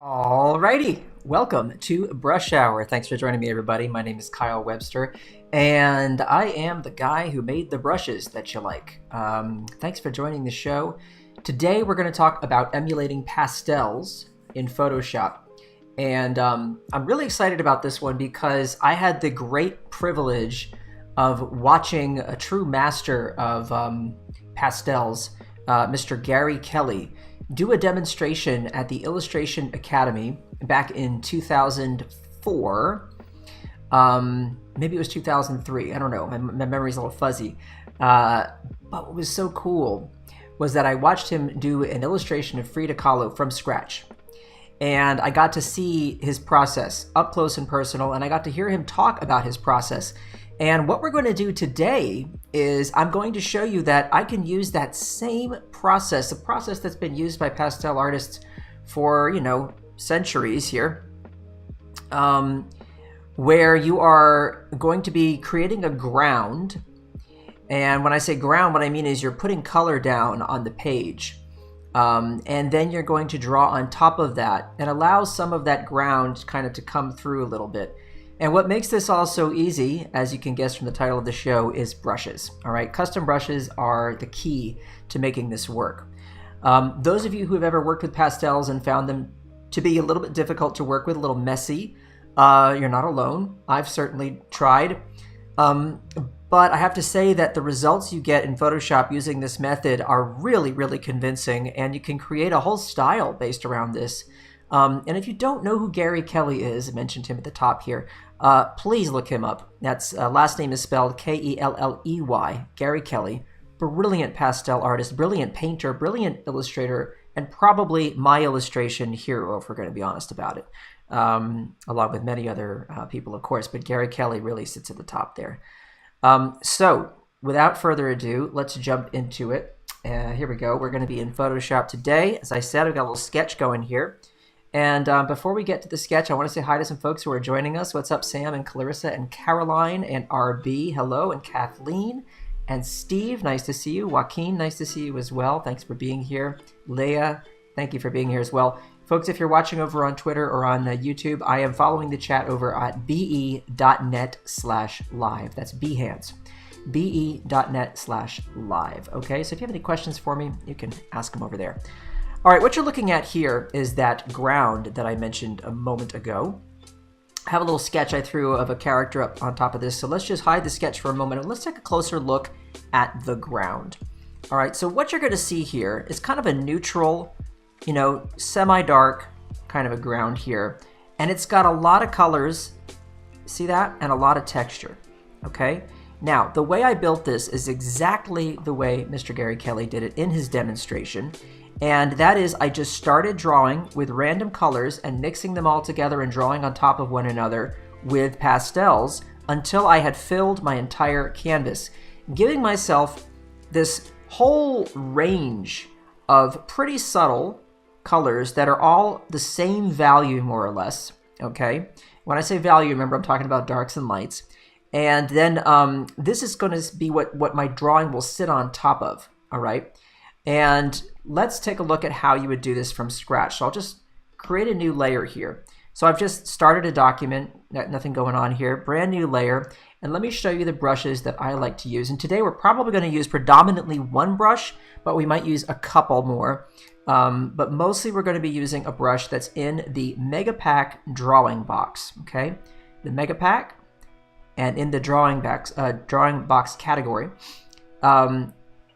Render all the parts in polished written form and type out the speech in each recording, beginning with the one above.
Alrighty, welcome to Brush Hour. Thanks for joining me, everybody. My name is Kyle Webster, and I am the guy who made the brushes that you like. Thanks for joining the show. Today, we're going to talk about emulating pastels in Photoshop. And I'm really excited about this one because I had the great privilege of watching a true master of pastels, Mr. Gary Kelly, do a demonstration at the Illustration Academy back in 2004. Maybe it was 2003. I don't know. My memory's a little fuzzy. But what was so cool was that I watched him do an illustration of Frida Kahlo from scratch. And I got to see his process up close and personal, and I got to hear him talk about his process. And what we're going to do today is I'm going to show you that I can use that same process, a process that's been used by pastel artists for, centuries here, where you are going to be creating a ground. And when I say ground, what I mean is you're putting color down on the page. And then you're going to draw on top of that and allow some of that ground kind of to come through a little bit. And what makes this all so easy, as you can guess from the title of the show, is brushes. All right, custom brushes are the key to making this work. Those of you who have ever worked with pastels and found them to be a little bit difficult to work with, a little messy, you're not alone. I've certainly tried. But I have to say that the results you get in Photoshop using this method are really, really convincing, and you can create a whole style based around this. And if you don't know who Gary Kelly is, I mentioned him at the top here, please look him up. That's last name is spelled K-E-L-L-E-Y, Gary Kelly. Brilliant pastel artist, brilliant painter, brilliant illustrator, and probably my illustration hero, if we're going to be honest about it, along with many other people, of course. But Gary Kelly really sits at the top there. So without further ado, let's jump into it. Here we go. We're going to be in Photoshop today. As I said, I've got a little sketch going here. And before we get to the sketch, I want to say hi to some folks who are joining us. What's up, Sam and Clarissa and Caroline and RB? Hello, and Kathleen and Steve. Nice to see you. Joaquin, nice to see you as well. Thanks for being here. Leah, thank you for being here as well. Folks, if you're watching over on Twitter or on YouTube, I am following the chat over at be.net/live. That's Behance. be.net/live. Okay, so if you have any questions for me, you can ask them over there. All right, what you're looking at here is that ground that I mentioned a moment ago. I have a little sketch I threw of a character up on top of this, so let's just hide the sketch for a moment and let's take a closer look at the ground. All right, so what you're going to see here is kind of a neutral, semi-dark kind of a ground here, and it's got a lot of colors, see that, and a lot of texture, okay? Now, the way I built this is exactly the way Mr. Gary Kelly did it in his demonstration. And that is, I just started drawing with random colors and mixing them all together and drawing on top of one another with pastels until I had filled my entire canvas, giving myself this whole range of pretty subtle colors that are all the same value, more or less, okay? When I say value, remember I'm talking about darks and lights. And then this is going to be what my drawing will sit on top of, all right? And let's take a look at how you would do this from scratch. So I'll just create a new layer here. So I've just started a document, nothing going on here, brand new layer. And let me show you the brushes that I like to use. And today we're probably going to use predominantly one brush, but we might use a couple more. But mostly we're going to be using a brush that's in the Mega Pack drawing box, okay? The Mega Pack, and in the drawing box category,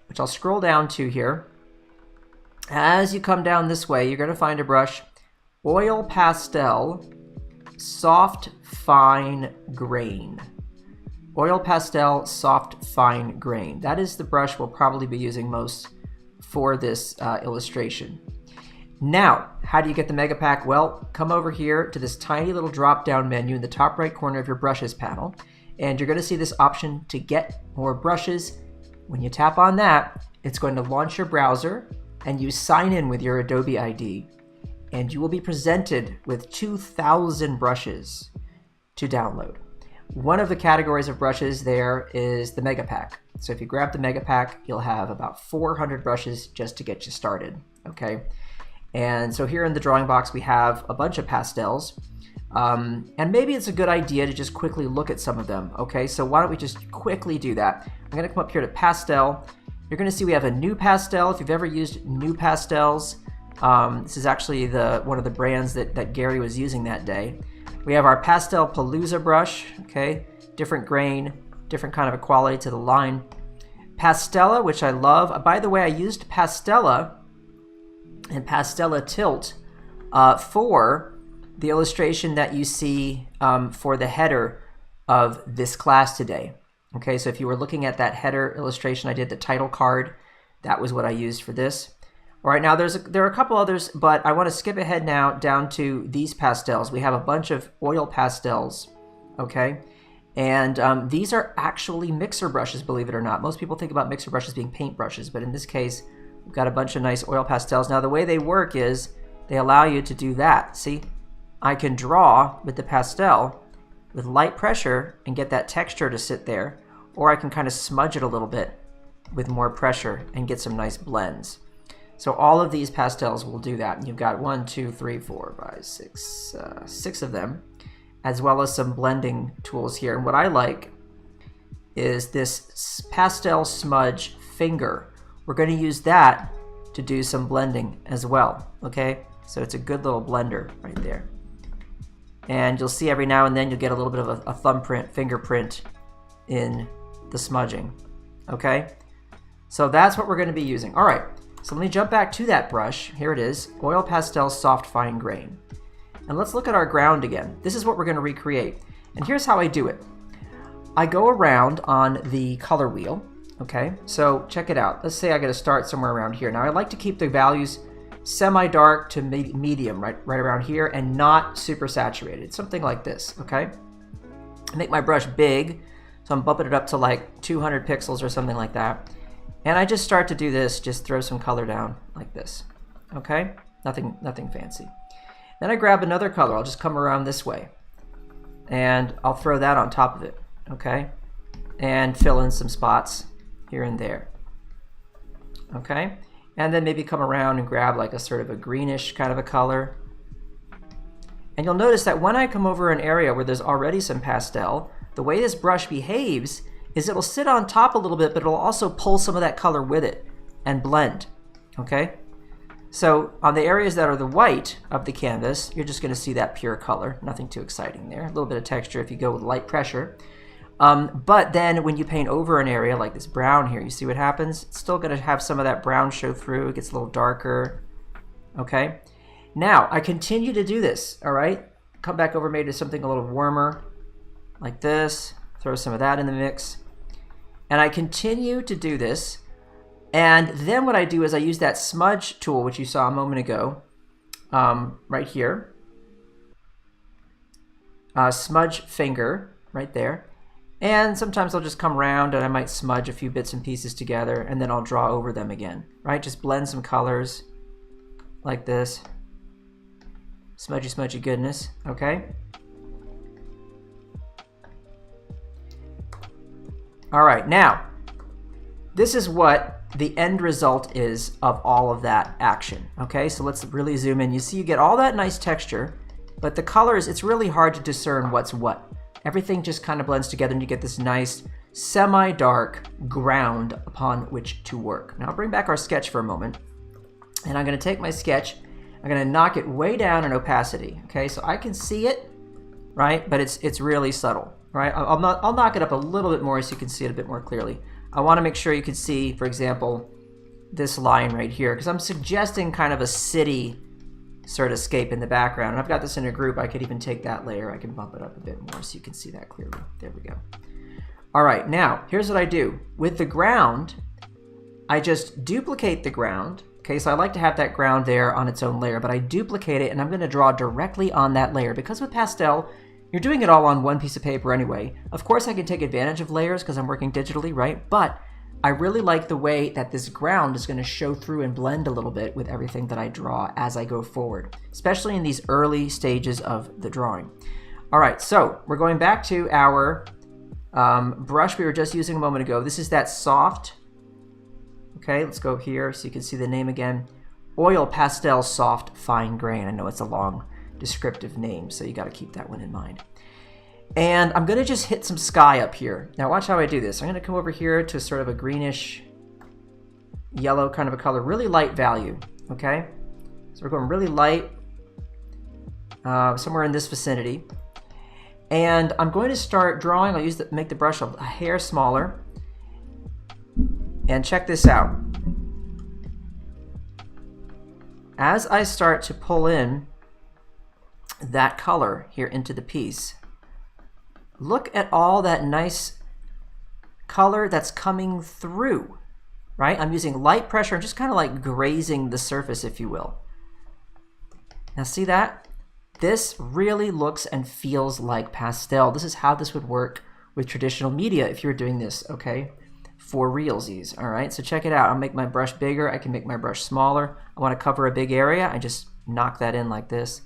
which I'll scroll down to here. As you come down this way, you're going to find a brush, Oil Pastel, Soft Fine Grain. Oil Pastel Soft Fine Grain. That is the brush we'll probably be using most for this illustration. Now, how do you get the mega pack? Well, come over here to this tiny little drop-down menu in the top right corner of your brushes panel, and you're going to see this option to get more brushes. When you tap on that, it's going to launch your browser, and you sign in with your Adobe ID, and you will be presented with 2,000 brushes to download. One of the categories of brushes there is the mega pack. So if you grab the mega pack, you'll have about 400 brushes just to get you started, okay? And so here in the drawing box, we have a bunch of pastels. And maybe it's a good idea to just quickly look at some of them, okay? So why don't we just quickly do that? I'm gonna come up here to pastel. You're gonna see we have a new pastel. If you've ever used new pastels, this is actually one of the brands that Gary was using that day. We have our Pastel Palooza brush, okay? Different grain, different kind of a quality to the line. Pastella, which I love. By the way, I used Pastella and Pastella Tilt for the illustration that you see for the header of this class today. Okay, so if you were looking at that header illustration I did, the title card, that was what I used for this. All right, now there are a couple others, but I want to skip ahead now down to these pastels. We have a bunch of oil pastels, okay? And these are actually mixer brushes, believe it or not. Most people think about mixer brushes being paint brushes, but in this case, we've got a bunch of nice oil pastels. Now, the way they work is they allow you to do that. See, I can draw with the pastel with light pressure and get that texture to sit there, or I can kind of smudge it a little bit with more pressure and get some nice blends. So all of these pastels will do that. And you've got 1, 2, 3, 4, 5, 6, 6 of them, as well as some blending tools here. And what I like is this pastel smudge finger. We're going to use that to do some blending as well, okay? So it's a good little blender right there. And you'll see every now and then you'll get a little bit of a thumbprint, fingerprint in the smudging, okay? So that's what we're going to be using. All right. So let me jump back to that brush. Here it is, Oil Pastel Soft Fine Grain. And let's look at our ground again. This is what we're going to recreate. And here's how I do it. I go around on the color wheel, okay? So check it out. Let's say I got to start somewhere around here. Now I like to keep the values semi-dark to medium, right around here, and not super saturated. Something like this, okay? I make my brush big, so I'm bumping it up to like 200 pixels or something like that. And I just start to do this, just throw some color down like this, okay? Nothing fancy. Then I grab another color, I'll just come around this way, and I'll throw that on top of it, okay? And fill in some spots here and there, okay? And then maybe come around and grab like a sort of a greenish kind of a color. And you'll notice that when I come over an area where there's already some pastel, the way this brush behaves is it'll sit on top a little bit, but it'll also pull some of that color with it and blend, okay? So on the areas that are the white of the canvas, you're just gonna see that pure color, nothing too exciting there. A little bit of texture if you go with light pressure. But then when you paint over an area like this brown here, you see what happens? It's still gonna have some of that brown show through, it gets a little darker, okay? Now, I continue to do this, all right? Come back over maybe to something a little warmer, like this, throw some of that in the mix. And I continue to do this, and then what I do is I use that smudge tool, which you saw a moment ago, right here. Smudge finger, right there. And sometimes I'll just come around and I might smudge a few bits and pieces together, and then I'll draw over them again, right? Just blend some colors like this. Smudgy, smudgy goodness, okay? All right, now, this is what the end result is of all of that action, okay? So let's really zoom in. You see you get all that nice texture, but the colors, it's really hard to discern what's what. Everything just kind of blends together and you get this nice semi-dark ground upon which to work. Now I'll bring back our sketch for a moment, and I'm gonna take my sketch, I'm gonna knock it way down in opacity, okay? So I can see it, right? But it's really subtle. Right? I'll knock it up a little bit more so you can see it a bit more clearly. I want to make sure you can see, for example, this line right here, because I'm suggesting kind of a city sort of scape in the background. And I've got this in a group. I could even take that layer. I can bump it up a bit more so you can see that clearly. There we go. All right, now here's what I do. With the ground, I just duplicate the ground. Okay, so I like to have that ground there on its own layer, but I duplicate it and I'm gonna draw directly on that layer. Because with pastel, you're doing it all on one piece of paper anyway. Of course, I can take advantage of layers because I'm working digitally, right? But I really like the way that this ground is gonna show through and blend a little bit with everything that I draw as I go forward, especially in these early stages of the drawing. All right, so we're going back to our brush we were just using a moment ago. This is that soft. Okay, let's go here so you can see the name again. Oil Pastel Soft Fine Grain. I know it's a long descriptive name, so you got to keep that one in mind. And I'm going to just hit some sky up here. Now watch how I do this. I'm going to come over here to sort of a greenish yellow kind of a color, really light value. Okay, so we're going really light, somewhere in this vicinity. And I'm going to start drawing. I'll make the brush a hair smaller. And check this out. As I start to pull in that color here into the piece, look at all that nice color that's coming through, right? I'm using light pressure and just kind of like grazing the surface, if you will. Now see that? This really looks and feels like pastel. This is how this would work with traditional media if you were doing this, okay? For realsies, all right? So check it out. I'll make my brush bigger. I can make my brush smaller. I want to cover a big area. I just knock that in like this.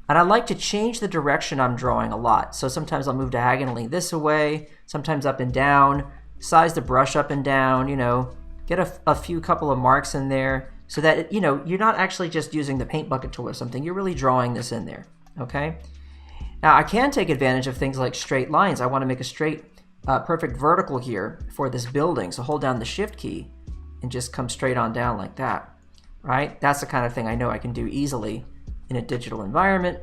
And I like to change the direction I'm drawing a lot. So sometimes I'll move diagonally this way, sometimes up and down, size the brush up and down, you know, get a few couple of marks in there so that, you know, you're not actually just using the paint bucket tool or something. You're really drawing this in there, okay? Now, I can take advantage of things like straight lines. I want to make a straight, perfect vertical here for this building. So hold down the Shift key and just come straight on down like that, right? That's the kind of thing I know I can do easily in a digital environment.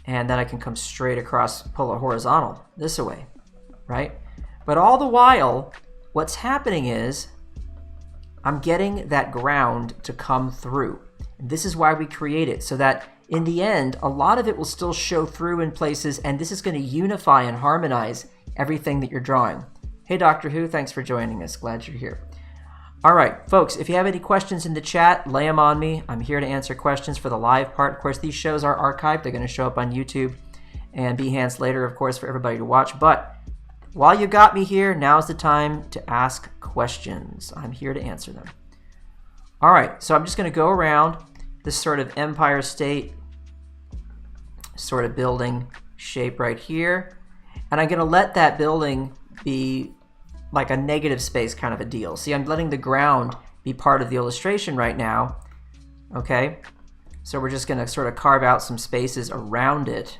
And then I can come straight across, pull a horizontal this way, right? But all the while, what's happening is I'm getting that ground to come through. And this is why we create it, so that in the end, a lot of it will still show through in places, and this is going to unify and harmonize everything that you're drawing. Hey, Doctor Who, thanks for joining us. Glad you're here. All right, folks, if you have any questions in the chat, lay them on me. I'm here to answer questions for the live part. Of course, these shows are archived. They're going to show up on YouTube and Behance later, of course, for everybody to watch. But while you got me here, now's the time to ask questions. I'm here to answer them. All right, so I'm just going to go around this sort of Empire State sort of building shape right here. And I'm going to let that building be like a negative space kind of a deal. See, I'm letting the ground be part of the illustration right now. Okay, so we're just going to sort of carve out some spaces around it.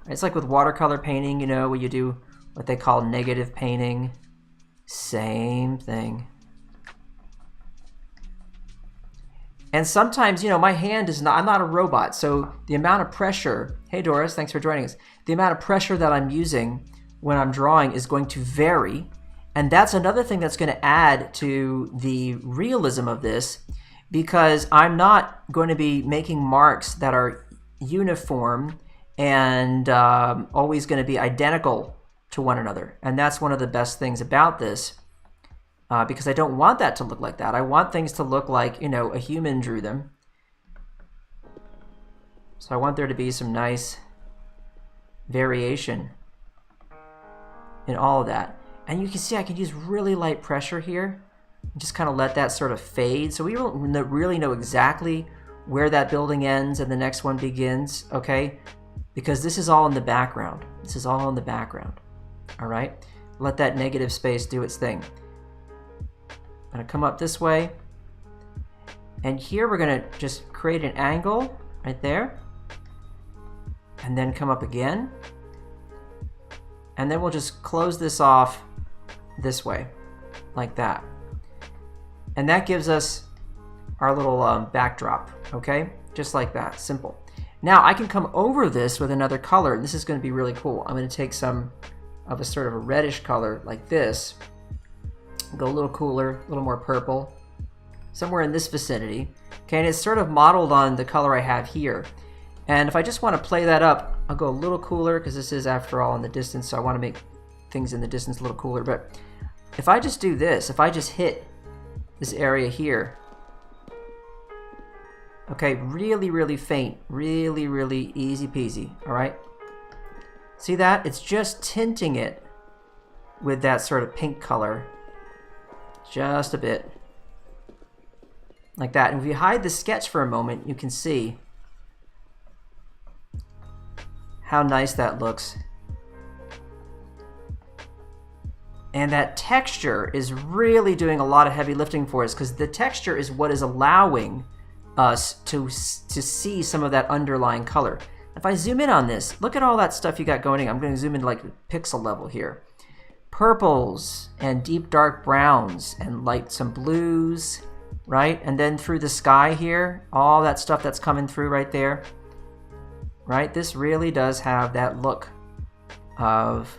It's like with watercolor painting, you know, where you do what they call negative painting. Same thing. And sometimes, you know, my hand is not, I'm not a robot, so the amount of pressure, hey Doris, thanks for joining us, the amount of pressure that I'm using when I'm drawing is going to vary. And that's another thing that's going to add to the realism of this, because I'm not going to be making marks that are uniform and always going to be identical to one another. And that's one of the best things about this, because I don't want that to look like that. I want things to look like, you know, a human drew them. So I want there to be some nice variation in all of that. And you can see I can use really light pressure here and just kind of let that sort of fade. So we don't really know exactly where that building ends and the next one begins, okay? Because this is all in the background. This is all in the background, all right? Let that negative space do its thing. I'm gonna come up this way. And here we're gonna just create an angle right there. And then come up again. And then we'll just close this off this way, like that. And that gives us our little backdrop, okay? Just like that, simple. Now I can come over this with another color, and this is gonna be really cool. I'm gonna take some of a sort of a reddish color like this, go a little cooler, a little more purple, somewhere in this vicinity. Okay, and it's sort of modeled on the color I have here. And if I just wanna play that up, I'll go a little cooler, because this is, after all, in the distance, so I wanna make things in the distance a little cooler. But if I just do this, if I just hit this area here, okay, really, really faint, really, really easy peasy, all right? See that? It's just tinting it with that sort of pink color, just a bit, like that. And if you hide the sketch for a moment, you can see how nice that looks. And that texture is really doing a lot of heavy lifting for us, because the texture is what is allowing us to see some of that underlying color. If I zoom in on this, look at all that stuff you got going on. I'm going to zoom in like pixel level here. Purples and deep dark browns and light some blues, right? And then through the sky here, all that stuff that's coming through right there, right? This really does have that look of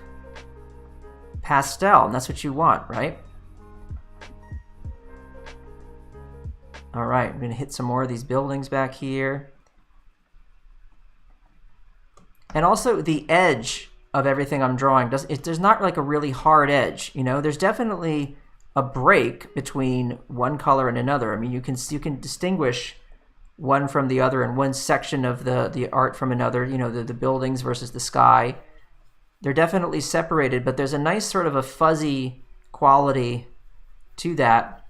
pastel, and that's what you want, right? All right, I'm gonna hit some more of these buildings back here. And also the edge of everything I'm drawing, there's not like a really hard edge, you know? There's definitely a break between one color and another. I mean, you can distinguish one from the other, and one section of the art from another, you know, the buildings versus the sky. They're definitely separated, but there's a nice sort of a fuzzy quality to that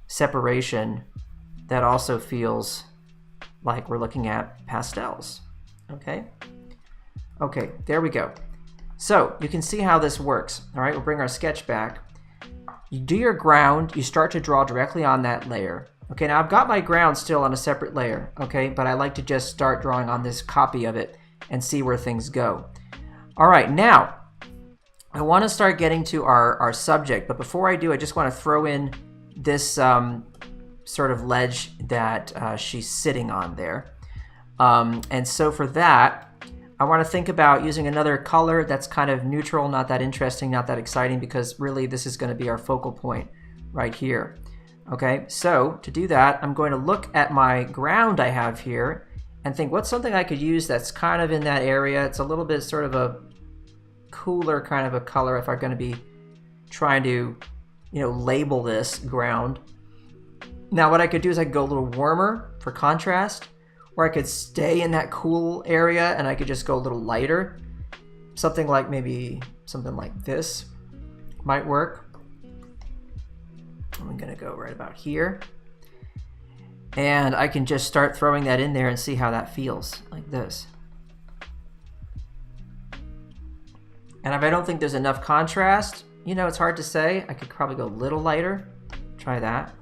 separation that also feels like we're looking at pastels. Okay? Okay, there we go. So you can see how this works. All right, we'll bring our sketch back. You do your ground, you start to draw directly on that layer. Okay, now I've got my ground still on a separate layer, okay, but I like to just start drawing on this copy of it and see where things go. All right, now I want to start getting to our subject, but before I do, I just want to throw in this sort of ledge that she's sitting on there. And so for that, I want to think about using another color that's kind of neutral, not that interesting, not that exciting, because really this is going to be our focal point right here. Okay, so to do that, I'm going to look at my ground I have here and think, what's something I could use that's kind of in that area? It's a little bit sort of a cooler kind of a color if I'm going to be trying to, you know, label this ground. Now what I could do is I could go a little warmer for contrast, or I could stay in that cool area and I could just go a little lighter. Something like maybe something like this might work. I'm gonna go right about here. And I can just start throwing that in there and see how that feels, like this. And if I don't think there's enough contrast, you know, it's hard to say. I could probably go a little lighter. Try that.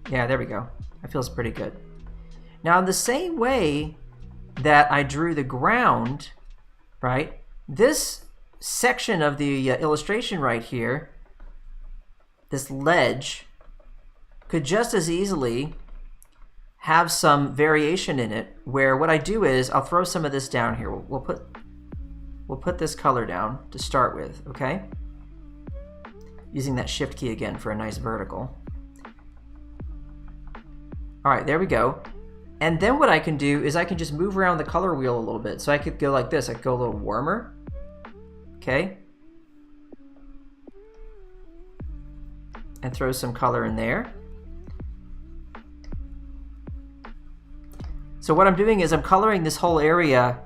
Yeah, there we go. That feels pretty good. Now, in the same way that I drew the ground, right, this section of the illustration right here, this ledge, could just as easily have some variation in it, where what I do is I'll throw some of this down here. We'll put this color down to start with, okay? Using that shift key again for a nice vertical. All right, there we go. And then what I can do is I can just move around the color wheel a little bit. So I could go like this. I could go a little warmer, okay? And throw some color in there. So what I'm doing is I'm coloring this whole area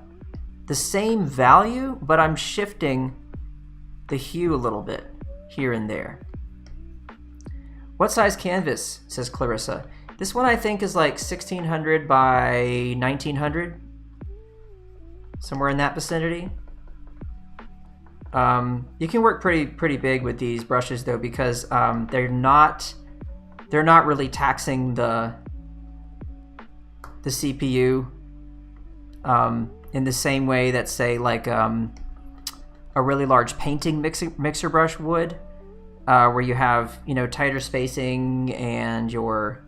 the same value, but I'm shifting the hue a little bit here and there. What size canvas, says Clarissa? This one I think is like 1600 by 1900, somewhere in that vicinity. You can work pretty big with these brushes though, because they're not really taxing the CPU in the same way that, say, like a really large painting mixer brush would, where you have, you know, tighter spacing and you're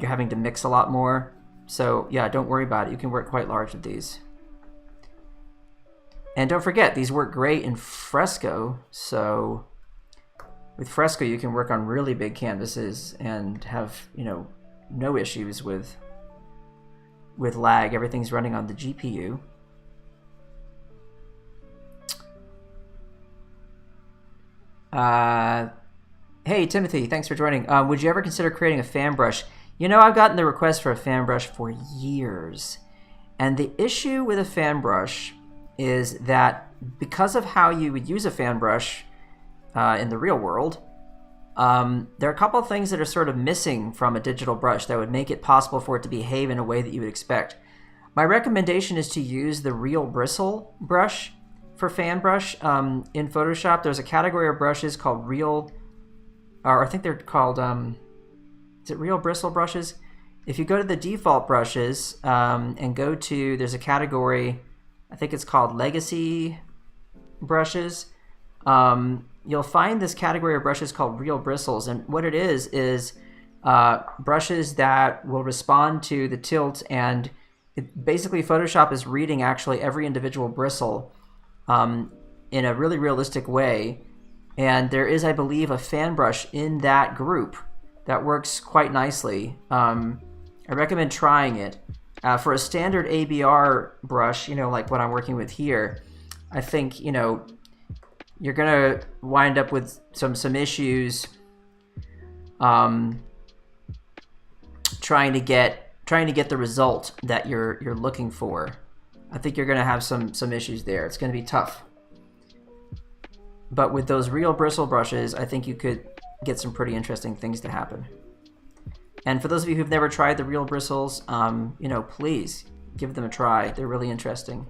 having to mix a lot more. So yeah, don't worry about it. You can work quite large with these. And don't forget, these work great in fresco. So with fresco, you can work on really big canvases and have, you know, no issues with lag. Everything's running on the GPU. Hey, Timothy, thanks for joining. Would you ever consider creating a fan brush? You know, I've gotten the request for a fan brush for years. And the issue with a fan brush is that because of how you would use a fan brush in the real world, there are a couple of things that are sort of missing from a digital brush that would make it possible for it to behave in a way that you would expect. My recommendation is to use the real bristle brush for fan brush. In Photoshop, there's a category of brushes called real, or I think they're called, is it real bristle brushes? If you go to the default brushes and go to, there's a category, I think it's called legacy brushes. You'll find this category of brushes called real bristles, and what it is brushes that will respond to the tilt, and basically Photoshop is reading actually every individual bristle in a really realistic way, and there is, I believe, a fan brush in that group that works quite nicely. I recommend trying it. For a standard ABR brush, you know, like what I'm working with here, I think, you know, you're gonna wind up with some issues trying to get the result that you're looking for. I think you're gonna have some issues there. It's gonna be tough. But with those real bristle brushes, I think you could get some pretty interesting things to happen. And for those of you who've never tried the real bristles, you know, please give them a try. They're really interesting.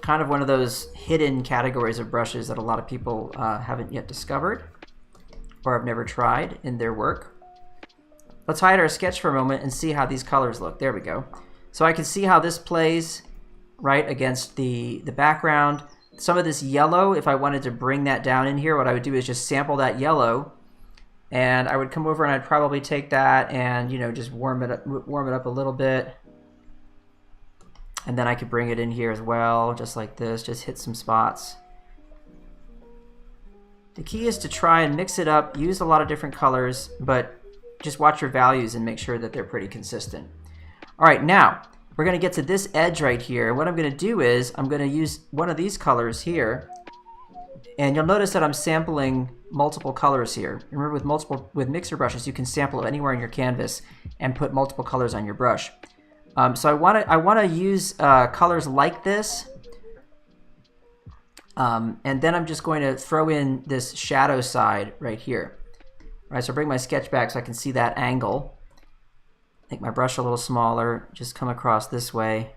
Kind of one of those hidden categories of brushes that a lot of people haven't yet discovered or have never tried in their work. Let's hide our sketch for a moment and see how these colors look. There we go. So I can see how this plays right against the background. Some of this yellow, if I wanted to bring that down in here, what I would do is just sample that yellow, and I would come over and I'd probably take that and, you know, just warm it up a little bit. And then I could bring it in here as well, just like this, just hit some spots. The key is to try and mix it up, use a lot of different colors, but just watch your values and make sure that they're pretty consistent. All right, now we're gonna get to this edge right here. What I'm gonna do is I'm gonna use one of these colors here, and you'll notice that I'm sampling multiple colors here. Remember, with mixer brushes, you can sample anywhere in your canvas and put multiple colors on your brush. So I want to use colors like this, and then I'm just going to throw in this shadow side right here. All right, so bring my sketch back so I can see that angle. Make my brush a little smaller. Just come across this way.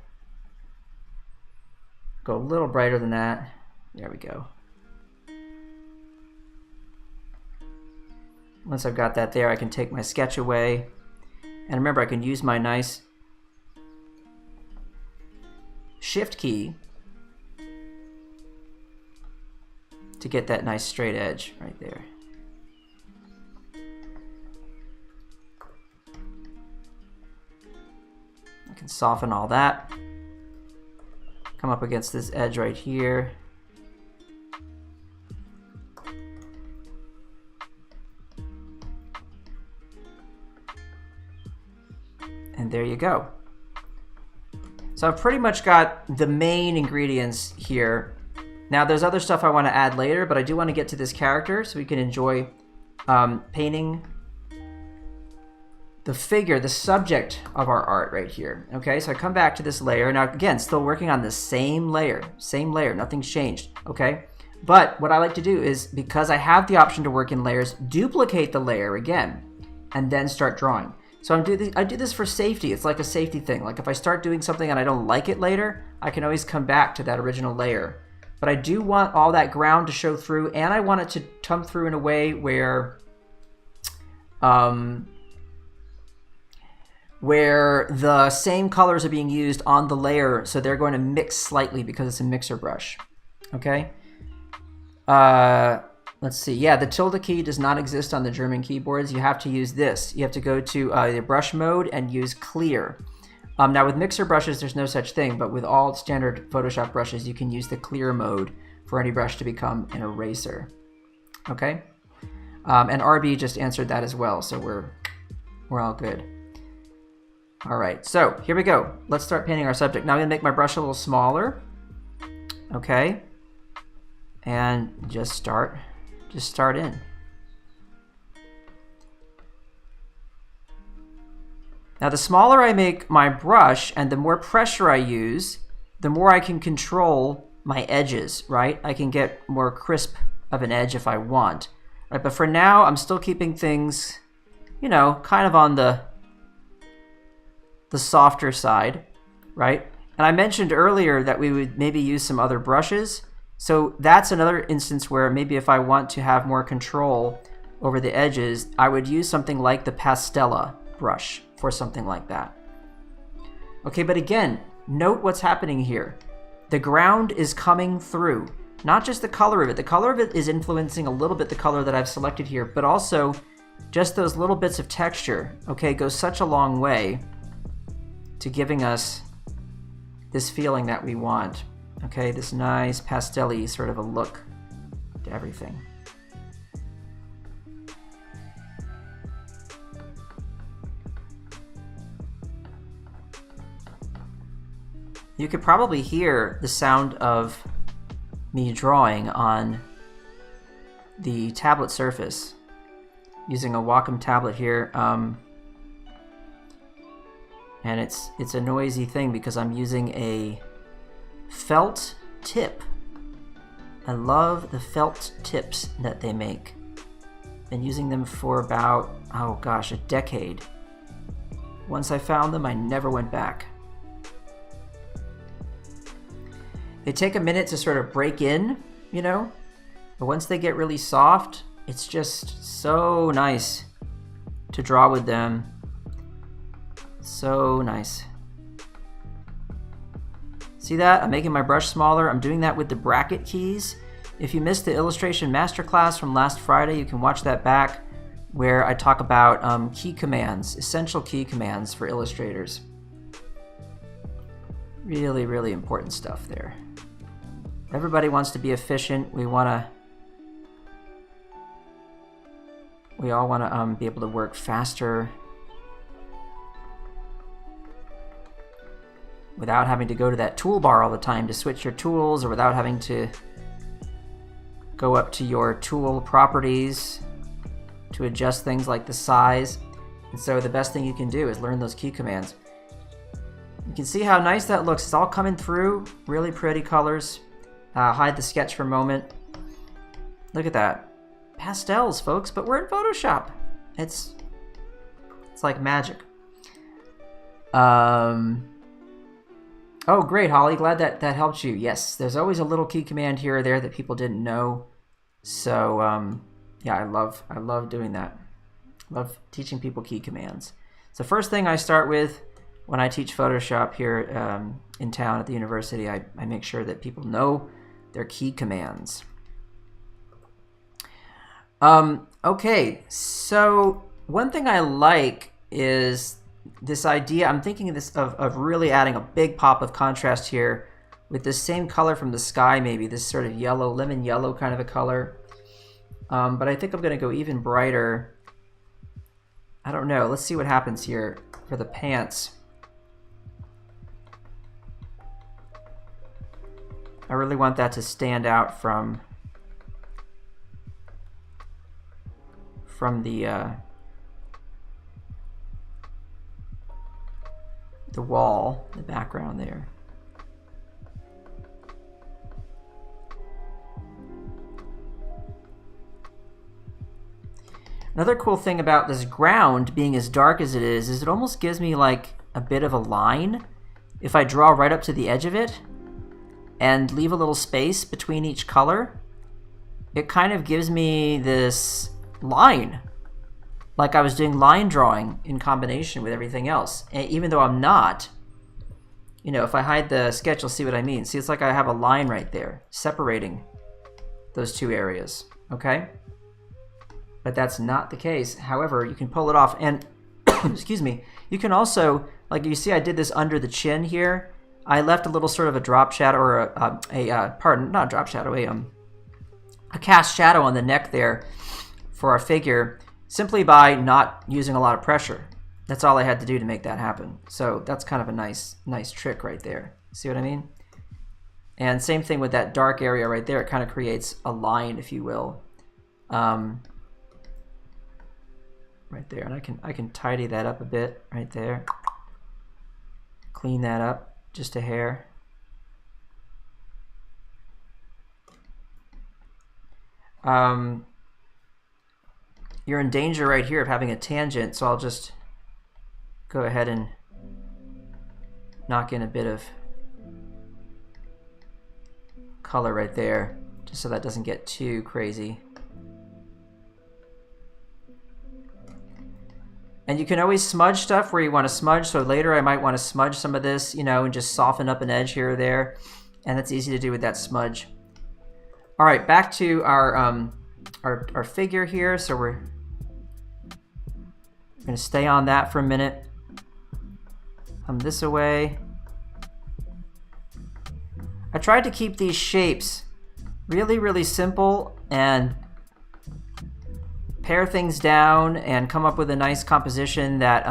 Go a little brighter than that. There we go. Once I've got that there, I can take my sketch away. And remember, I can use my nice Shift key to get that nice straight edge right there. I can soften all that. Come up against this edge right here. And there you go. So I've pretty much got the main ingredients here. Now there's other stuff I want to add later, but I do want to get to this character so we can enjoy painting the figure, the subject of our art right here. Okay, so I come back to this layer. Now again, still working on the same layer, nothing's changed, okay? But what I like to do is, because I have the option to work in layers, duplicate the layer again, and then start drawing. So I do this for safety. It's like a safety thing. Like if I start doing something and I don't like it later, I can always come back to that original layer. But I do want all that ground to show through, and I want it to come through in a way where the same colors are being used on the layer, so they're going to mix slightly because it's a mixer brush. Okay? Let's see. Yeah, the tilde key does not exist on the German keyboards. You have to use this. You have to go to the brush mode and use clear. Now with mixer brushes, there's no such thing, but with all standard Photoshop brushes, you can use the clear mode for any brush to become an eraser. Okay? And RB just answered that as well, so we're all good. All right, so here we go. Let's start painting our subject. Now I'm gonna make my brush a little smaller. Okay. and just start in. Now the smaller I make my brush and the more pressure I use, the more I can control my edges, right? I can get more crisp of an edge if I want, right? But for now, I'm still keeping things, you know, kind of on the softer side, right? And I mentioned earlier that we would maybe use some other brushes. So that's another instance where maybe if I want to have more control over the edges, I would use something like the Pastels brush for something like that. Okay, but again, note what's happening here. The ground is coming through, not just the color of it. The color of it is influencing a little bit the color that I've selected here, but also just those little bits of texture, okay, goes such a long way to giving us this feeling that we want, okay, this nice pastel-y sort of a look to everything. You could probably hear the sound of me drawing on the tablet surface using a Wacom tablet here, and it's a noisy thing because I'm using a felt tip. I love the felt tips that they make. Been using them for about, oh gosh, a decade. Once I found them, I never went back. They take a minute to sort of break in, you know, but once they get really soft, it's just so nice to draw with them. So nice. See that? I'm making my brush smaller. I'm doing that with the bracket keys. If you missed the illustration masterclass from last Friday, you can watch that back where I talk about key commands, essential key commands for illustrators. Really, really important stuff there. Everybody wants to be efficient. We all want to be able to work faster without having to go to that toolbar all the time to switch your tools, or without having to go up to your tool properties to adjust things like the size. And so the best thing you can do is learn those key commands. You can see how nice that looks. It's all coming through, really pretty colors. Hide the sketch for a moment. Look at that. Pastels, folks, but we're in Photoshop. It's like magic. Oh, great, Holly. Glad that helped you. Yes, there's always a little key command here or there that people didn't know. So, yeah, I love doing that. Love teaching people key commands. So first thing I start with when I teach Photoshop here in town at the university, I make sure that people know their key commands. Okay, so one thing I like is this idea. I'm thinking of really adding a big pop of contrast here with this same color from the sky, maybe this sort of yellow, lemon yellow kind of a color. But I think I'm going to go even brighter. I don't know. Let's see what happens here for the pants. I really want that to stand out from the wall, the background there. Another cool thing about this ground being as dark as it is it almost gives me like a bit of a line. If I draw right up to the edge of it and leave a little space between each color, it kind of gives me this line, like I was doing line drawing in combination with everything else. And even though I'm not, you know, if I hide the sketch, you'll see what I mean. See, it's like I have a line right there separating those two areas, okay? But that's not the case. However, you can pull it off, and excuse me, you can also, like you see I did this under the chin here. I left a little sort of a drop shadow, or not a drop shadow, a cast shadow on the neck there for our figure, simply by not using a lot of pressure. That's all I had to do to make that happen. So that's kind of a nice trick right there. See what I mean? And same thing with that dark area right there. It kind of creates a line, if you will, right there. And I can tidy that up a bit right there. Clean that up just a hair. You're in danger right here of having a tangent, so I'll just go ahead and knock in a bit of color right there, just so that doesn't get too crazy. And you can always smudge stuff where you want to smudge, so later I might want to smudge some of this, you know, and just soften up an edge here or there, and that's easy to do with that smudge. All right, back to our figure here. So we're going to stay on that for a minute. Come this away. I tried to keep these shapes really, really simple and pare things down and come up with a nice composition that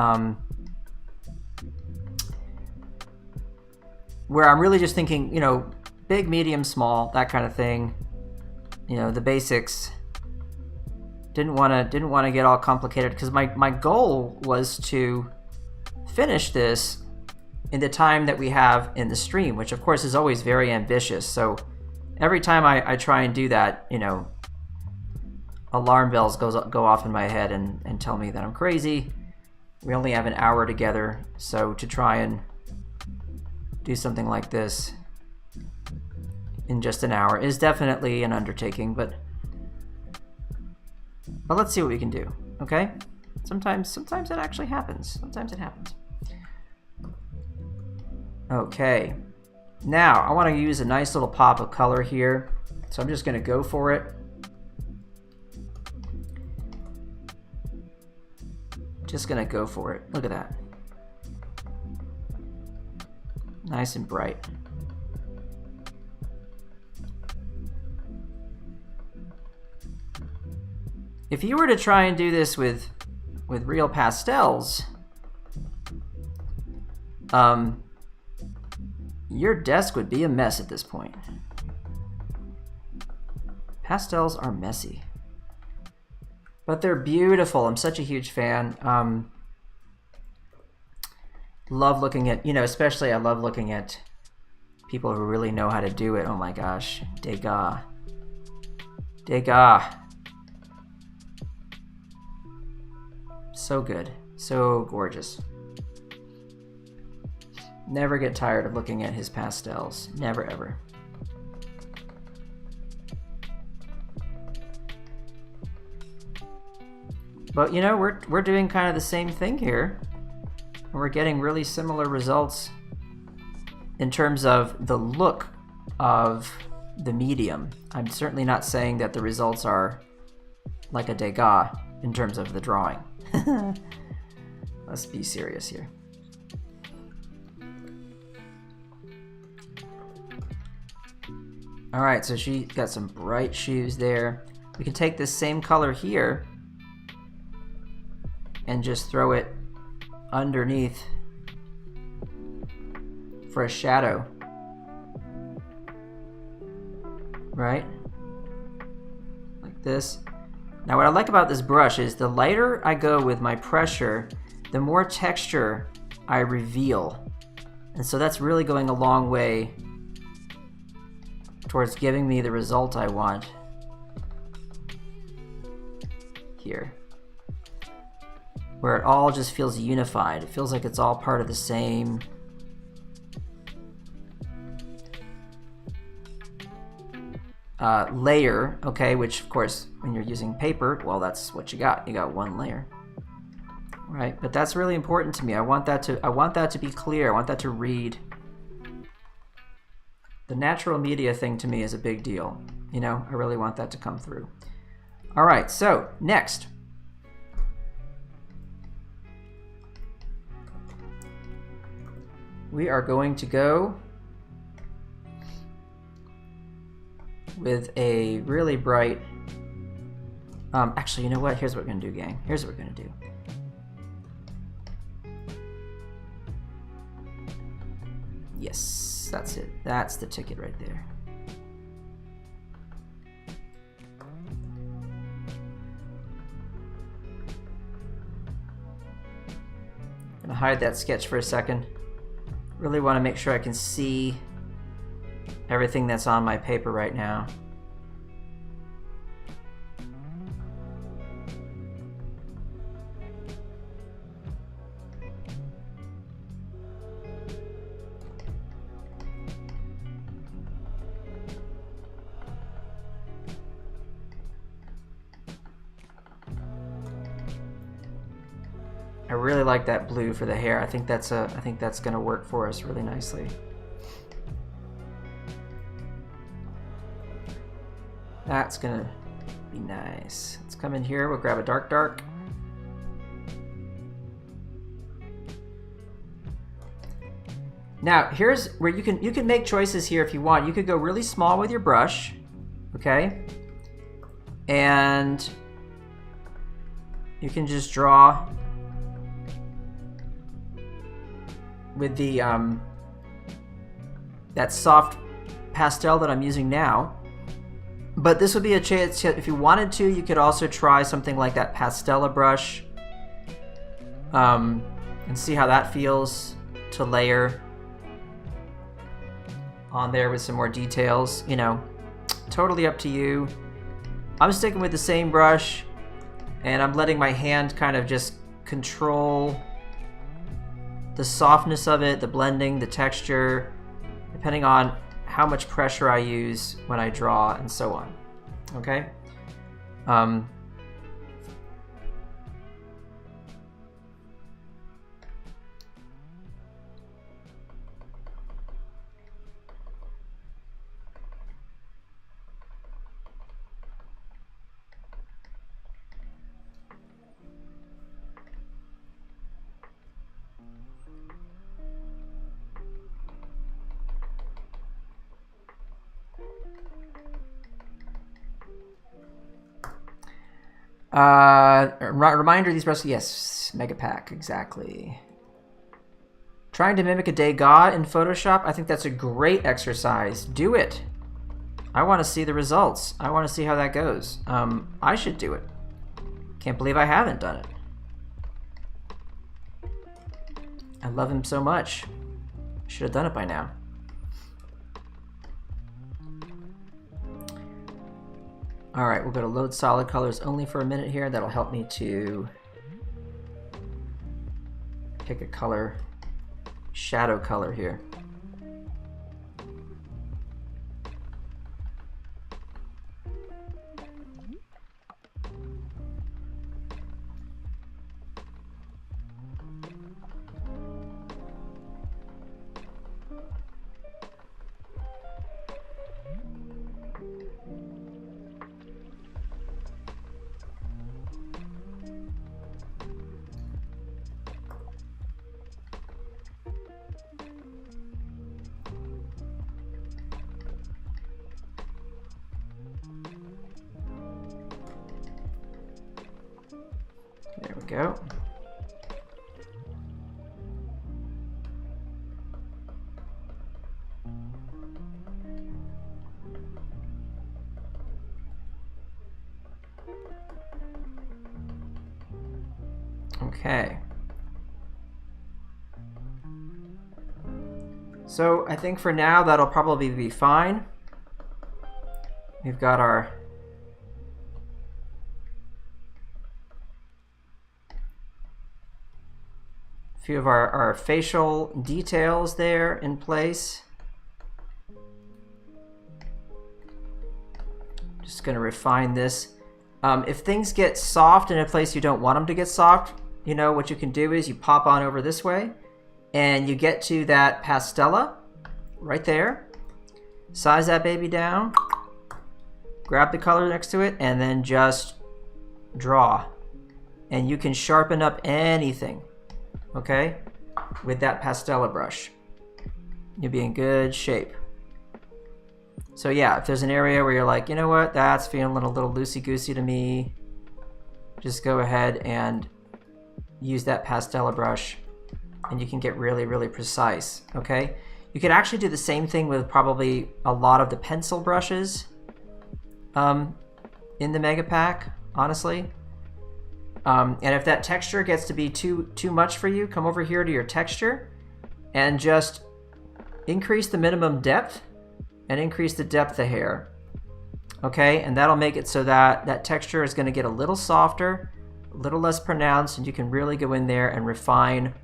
where I'm really just thinking, you know, big, medium, small, that kind of thing. You know, the basics. Didn't want to get all complicated because my goal was to finish this in the time that we have in the stream, which of course is always very ambitious. So every time I try and do that, you know, alarm bells go off in my head and tell me that I'm crazy. We only have an hour together, so to try and do something like this in just an hour is definitely an undertaking, but let's see what we can do, okay? Sometimes it actually happens. Sometimes it happens. Okay, now I want to use a nice little pop of color here, so I'm just going to go for it. Just going to go for it. Look at that. Nice and bright. If you were to try and do this with real pastels, your desk would be a mess at this point. Pastels are messy, but they're beautiful. I'm such a huge fan. Love looking at, you know, especially I love looking at people who really know how to do it. Oh my gosh, Degas. Degas. So good, so gorgeous. Never get tired of looking at his pastels, never ever. But you know, we're doing kind of the same thing here. We're getting really similar results in terms of the look of the medium. I'm certainly not saying that the results are like a Degas in terms of the drawing. Let's be serious here. All right, so she got some bright shoes there. We can take this same color here and just throw it underneath for a shadow, right? Like this. Now what I like about this brush is the lighter I go with my pressure, the more texture I reveal. And so that's really going a long way towards giving me the result I want here, where it all just feels unified. It feels like it's all part of the same layer, okay, which of course when you're using paper, well, that's what you got one layer, right? But that's really important to me. I want that to be clear. I want that to read. The natural media thing to me is a big deal. You know, I really want that to come through. All right, so next. We are going to go with a really bright, actually, you know what? Here's what we're gonna do, gang. Here's what we're gonna do. Yes, that's it. That's the ticket right there. I'm gonna hide that sketch for a second. Really want to make sure I can see everything that's on my paper right now. I really like that blue for the hair. I think that's going to work for us really nicely. That's going to be nice. Let's come in here. We'll grab a dark. Now, here's where you can make choices here if you want. You could go really small with your brush, okay? And you can just draw with the that soft pastel that I'm using now. But this would be a chance, if you wanted to, you could also try something like that Pastella brush and see how that feels to layer on there with some more details. You know, totally up to you. I'm sticking with the same brush, and I'm letting my hand kind of just control the softness of it, the blending, the texture, depending on how much pressure I use when I draw and so on. Okay? Reminder, these brushes, yes, Mega Pack, exactly. Trying to mimic a Degas in Photoshop, I think that's a great exercise. Do it. I want to see the results. I want to see how that goes. I should do it. Can't believe I haven't done it. I love him so much. Should have done it by now. All right, we'll go to load solid colors only for a minute here. That'll help me to pick a color, shadow color here. There we go. Okay. So I think for now that'll probably be fine. We've got our few of our facial details there in place. Just going to refine this. If things get soft in a place you don't want them to get soft, you know, what you can do is you pop on over this way and you get to that Pastella right there. Size that baby down. Grab the color next to it and then just draw. And you can sharpen up anything, okay, with that Pastella brush. You'll be in good shape. So yeah, if there's an area where you're like, you know what, that's feeling a little loosey-goosey to me, just go ahead and use that Pastella brush and you can get really, really precise, okay? You could actually do the same thing with probably a lot of the pencil brushes in the Mega Pack, honestly. And if that texture gets to be too much for you, come over here to your texture and just increase the minimum depth and increase the depth of hair. Okay, and that'll make it so that that texture is going to get a little softer, a little less pronounced, and you can really go in there and refine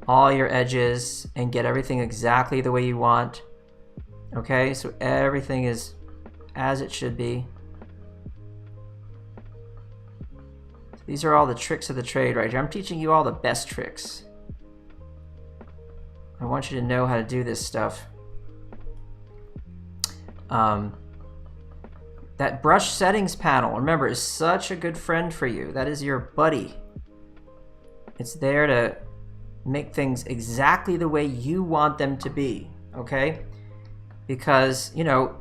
all your edges and get everything exactly the way you want. Okay, so everything is as it should be. These are all the tricks of the trade right here. I'm teaching you all the best tricks. I want you to know how to do this stuff. That brush settings panel, remember, is such a good friend for you. That is your buddy. It's there to make things exactly the way you want them to be, okay? Because, you know,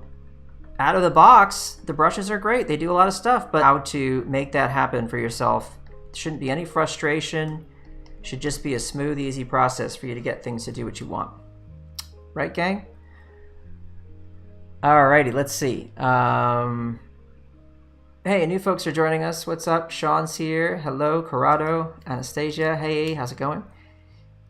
out of the box, the brushes are great. They do a lot of stuff, but how to make that happen for yourself. There shouldn't be any frustration. It should just be a smooth, easy process for you to get things to do what you want. Right, gang? Alrighty, let's see. Hey, new folks are joining us. What's up? Sean's here. Hello, Corrado, Anastasia. Hey, how's it going?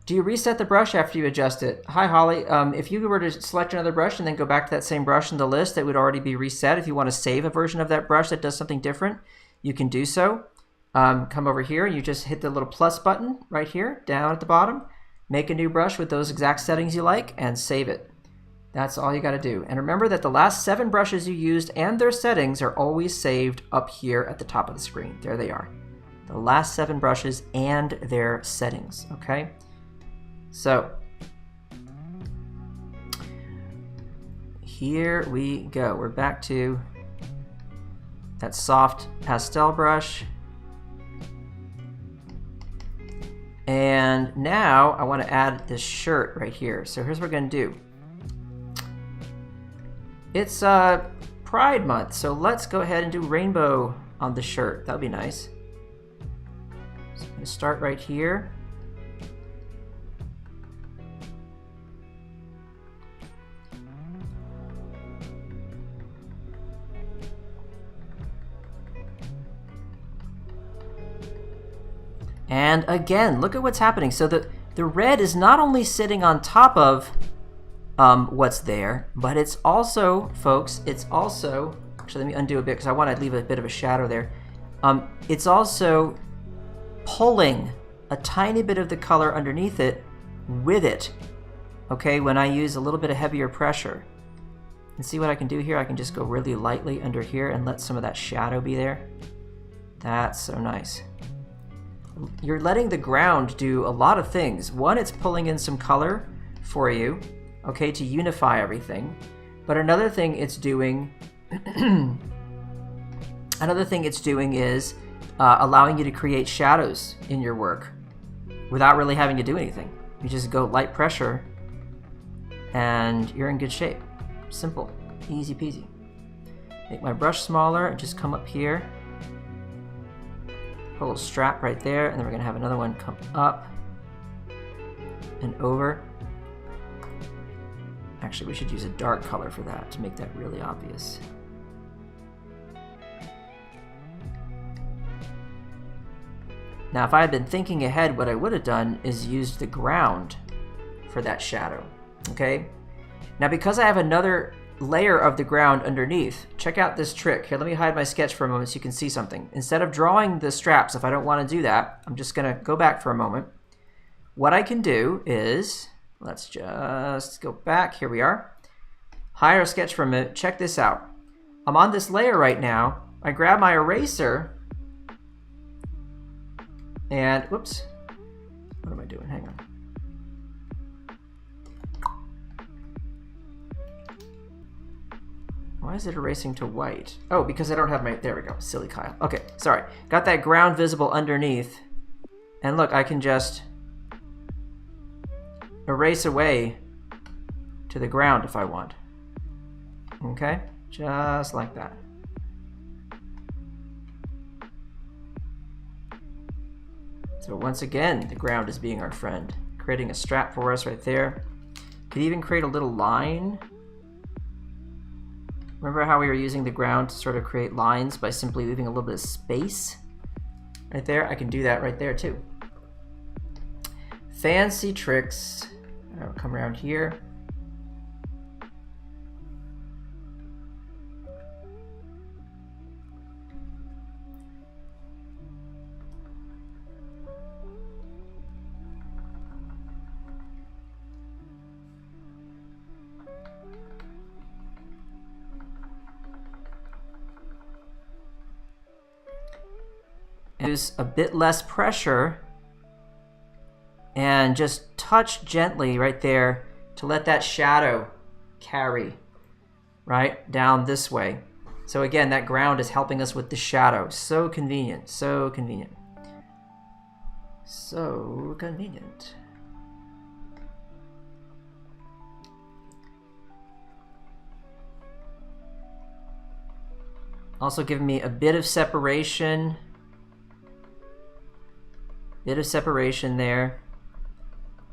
Do you reset the brush after you adjust it? Hi, Holly. If you were to select another brush and then go back to that same brush in the list, it would already be reset. If you want to save a version of that brush that does something different, you can do so. Come over here. You just hit the little plus button right here, down at the bottom. Make a new brush with those exact settings you like and save it. That's all you got to do. And remember that the last 7 brushes you used and their settings are always saved up here at the top of the screen. There they are. The last 7 brushes and their settings, okay? So, here we go. We're back to that soft pastel brush. And now I want to add this shirt right here. So here's what we're going to do. It's Pride Month, so let's go ahead and do rainbow on the shirt. That would be nice. So I'm going to start right here. And again, look at what's happening. So the red is not only sitting on top of what's there, but it's also, folks, it's also, actually let me undo a bit because I want to leave a bit of a shadow there. It's also pulling a tiny bit of the color underneath it with it, okay, when I use a little bit of heavier pressure. And see what I can do here? I can just go really lightly under here and let some of that shadow be there. That's so nice. You're letting the ground do a lot of things. One, it's pulling in some color for you, okay, to unify everything. But another thing it's doing, is allowing you to create shadows in your work without really having to do anything. You just go light pressure and you're in good shape. Simple, easy peasy. Make my brush smaller and just come up here. Put a little strap right there, and then we're gonna have another one come up and over. Actually, we should use a dark color for that to make that really obvious. Now, if I had been thinking ahead, what I would have done is used the ground for that shadow, okay? Now, because I have another layer of the ground underneath, check out this trick. Here, let me hide my sketch for a moment so you can see something. Instead of drawing the straps, if I don't want to do that, I'm just gonna go back for a moment. What I can do is, let's just go back, here we are. Hide our sketch for a minute, check this out. I'm on this layer right now, I grab my eraser, and, whoops, what am I doing, hang on. Why is it erasing to white? Oh, because I don't have my, there we go, silly Kyle. Okay, sorry. Got that ground visible underneath. And look, I can just erase away to the ground if I want. Okay, just like that. So once again, the ground is being our friend, creating a strap for us right there. Could even create a little line. Remember how we were using the ground to sort of create lines by simply leaving a little bit of space? Right there, I can do that right there too. Fancy tricks. I'll come around here. Use a bit less pressure and just touch gently right there to let that shadow carry right down this way. So again, that ground is helping us with the shadow. So convenient, so convenient. So convenient. Also giving me a bit of separation. Bit of separation there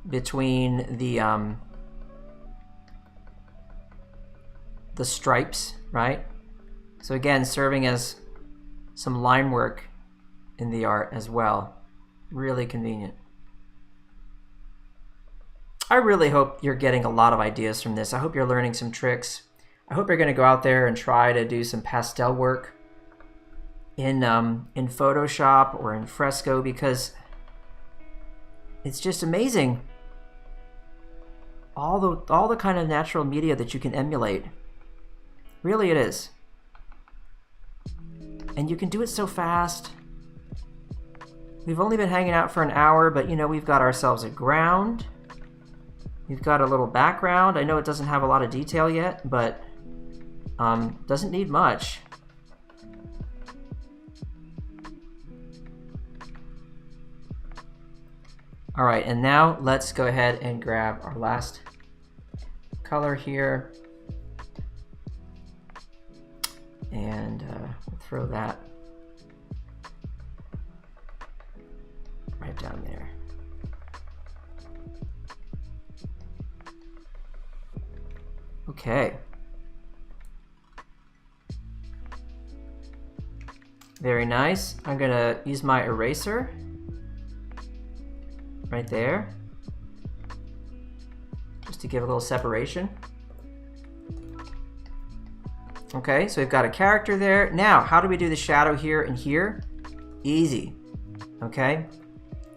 between the stripes, right? So again, serving as some line work in the art as well. Really convenient. I really hope you're getting a lot of ideas from this. I hope you're learning some tricks. I hope you're going to go out there and try to do some pastel work in Photoshop or in Fresco, because it's just amazing all the kind of natural media that you can emulate. Really, it is. And you can do it so fast. We've only been hanging out for an hour, but you know, we've got ourselves a ground. We've got a little background. I know it doesn't have a lot of detail yet, but doesn't need much. All right, and now let's go ahead and grab our last color here. And we'll throw that right down there. Okay. Very nice. I'm gonna use my eraser right there, just to give a little separation. Okay, so we've got a character there. Now, how do we do the shadow here and here? Easy. Okay,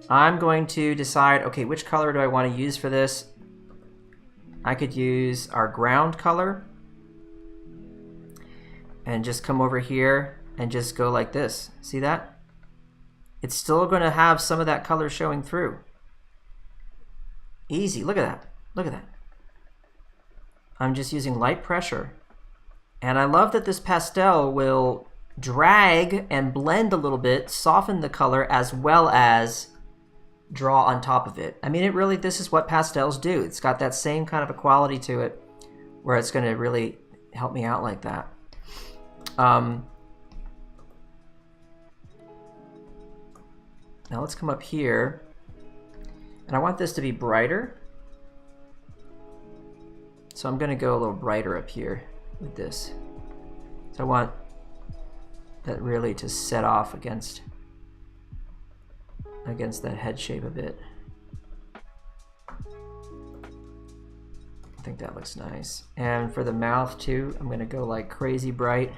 I'm going to decide, okay, which color do I want to use for this? I could use our ground color and just come over here and just go like this. See that? It's still going to have some of that color showing through. Easy. Look at that. Look at that. I'm just using light pressure. And I love that this pastel will drag and blend a little bit, soften the color, as well as draw on top of it. I mean, it really, this is what pastels do. It's got that same kind of a quality to it where it's going to really help me out like that. Now let's come up here. And I want this to be brighter. So I'm going to go a little brighter up here with this. So I want that really to set off against that head shape a bit. I think that looks nice. And for the mouth too, I'm going to go like crazy bright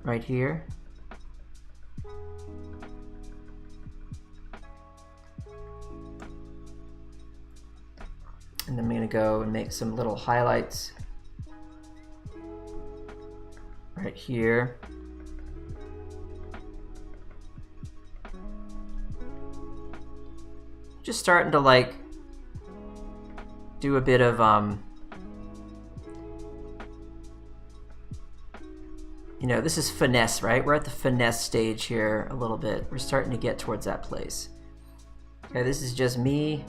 right here. And I'm going to go and make some little highlights right here. Just starting to like do a bit of you know, this is finesse, right? We're at the finesse stage here a little bit. We're starting to get towards that place. Okay, this is just me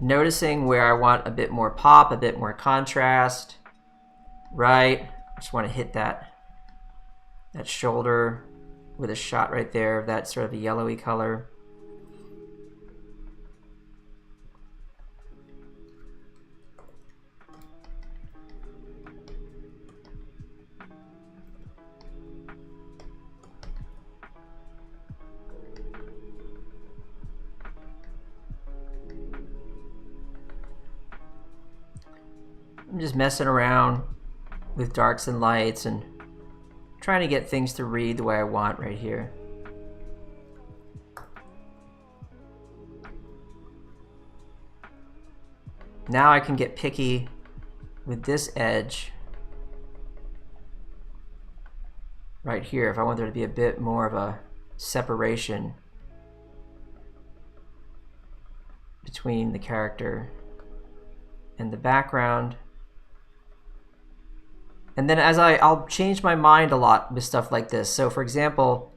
noticing where I want a bit more pop, a bit more contrast, right? I just want to hit that shoulder with a shot right there of that sort of a yellowy color. I'm just messing around with darks and lights and trying to get things to read the way I want right here. Now I can get picky with this edge right here if I want there to be a bit more of a separation between the character and the background. And then I'll change my mind a lot with stuff like this. So for example,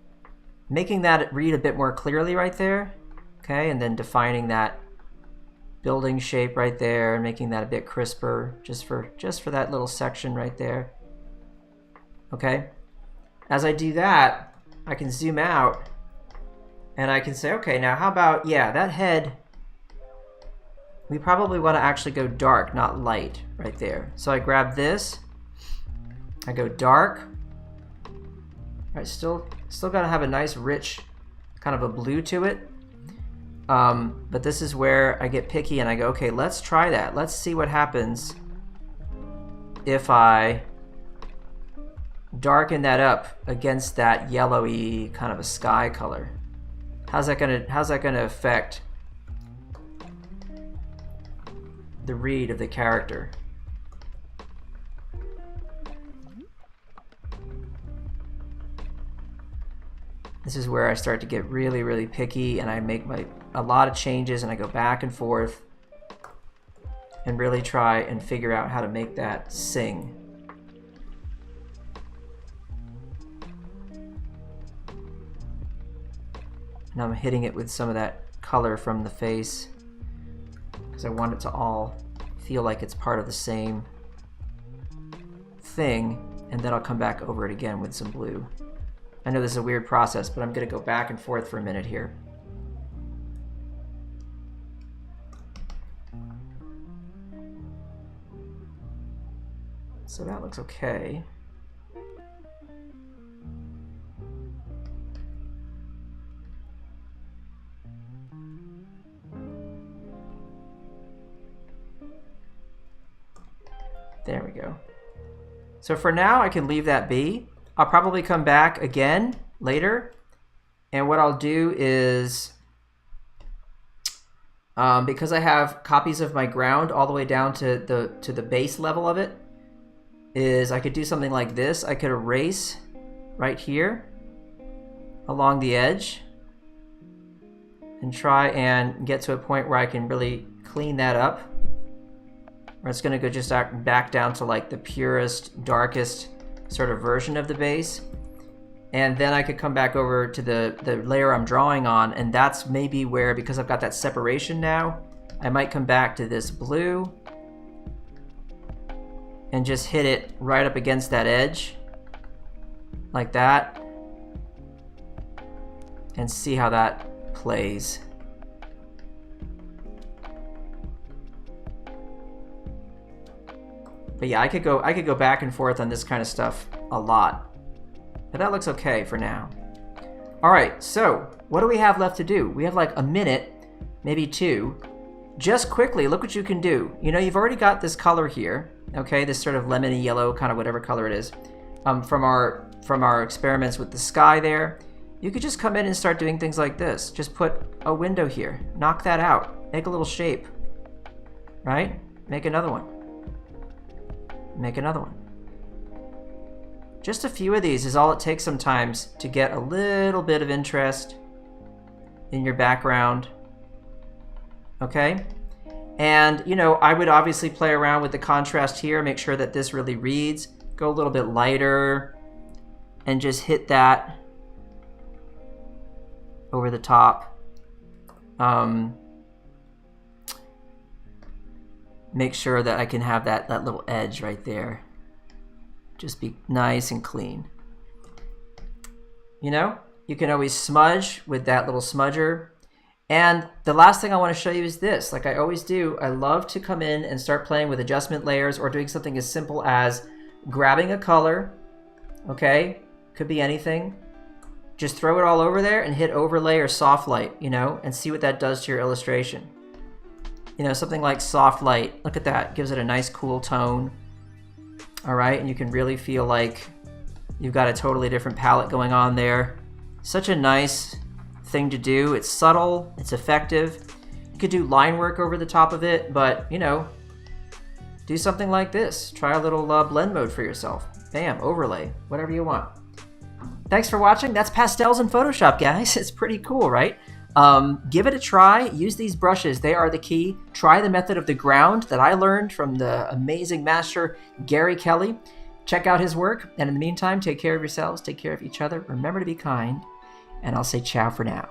making that read a bit more clearly right there, okay, and then defining that building shape right there and making that a bit crisper just for that little section right there. Okay, as I do that, I can zoom out and I can say, okay, now how about, yeah, that head, we probably want to actually go dark, not light right there. So I grab this, I go dark. All right, still got to have a nice rich kind of a blue to it. But this is where I get picky and I go, okay, let's try that. Let's see what happens if I darken that up against that yellowy kind of a sky color. How's that gonna affect the read of the character? This is where I start to get really, really picky and I make a lot of changes and I go back and forth and really try and figure out how to make that sing. And I'm hitting it with some of that color from the face because I want it to all feel like it's part of the same thing, and then I'll come back over it again with some blue. I know this is a weird process, but I'm going to go back and forth for a minute here. So that looks okay. There we go. So for now, I can leave that be. I'll probably come back again later, and what I'll do is, because I have copies of my ground all the way down to the base level of it, is I could do something like this. I could erase right here along the edge and try and get to a point where I can really clean that up, where it's going to go just back down to like the purest, darkest sort of version of the base. And then I could come back over to the layer I'm drawing on, and that's maybe where, because I've got that separation now, I might come back to this blue and just hit it right up against that edge like that and see how that plays. But yeah, I could go back and forth on this kind of stuff a lot. But that looks okay for now. All right, so what do we have left to do? We have like a minute, maybe two. Just quickly, look what you can do. You know, you've already got this color here, okay? This sort of lemony yellow, kind of whatever color it is, from our experiments with the sky there. You could just come in and start doing things like this. Just put a window here, knock that out, make a little shape, right? Make another one. Make another one. Just a few of these is all it takes sometimes to get a little bit of interest in your background. Okay? And, you know, I would obviously play around with the contrast here, make sure that this really reads. Go a little bit lighter and just hit that over the top. Make sure that I can have that little edge right there. Just be nice and clean. You know, you can always smudge with that little smudger. And the last thing I want to show you is this. Like I always do, I love to come in and start playing with adjustment layers or doing something as simple as grabbing a color, okay? Could be anything. Just throw it all over there and hit overlay or soft light, you know, and see what that does to your illustration. you know, something like soft light. Look at that, gives it a nice cool tone. All right, and you can really feel like you've got a totally different palette going on there. Such a nice thing to do. It's subtle, it's effective. You could do line work over the top of it, but you know, do something like this. Try a little blend mode for yourself. Bam, overlay, whatever you want. Thanks for watching. That's Pastels in Photoshop, guys. It's pretty cool, right? Give it a try. Use these brushes. They are the key. Try the method of the ground that I learned from the amazing master, Gary Kelly. Check out his work. And in the meantime, take care of yourselves. Take care of each other. Remember to be kind. And I'll say ciao for now.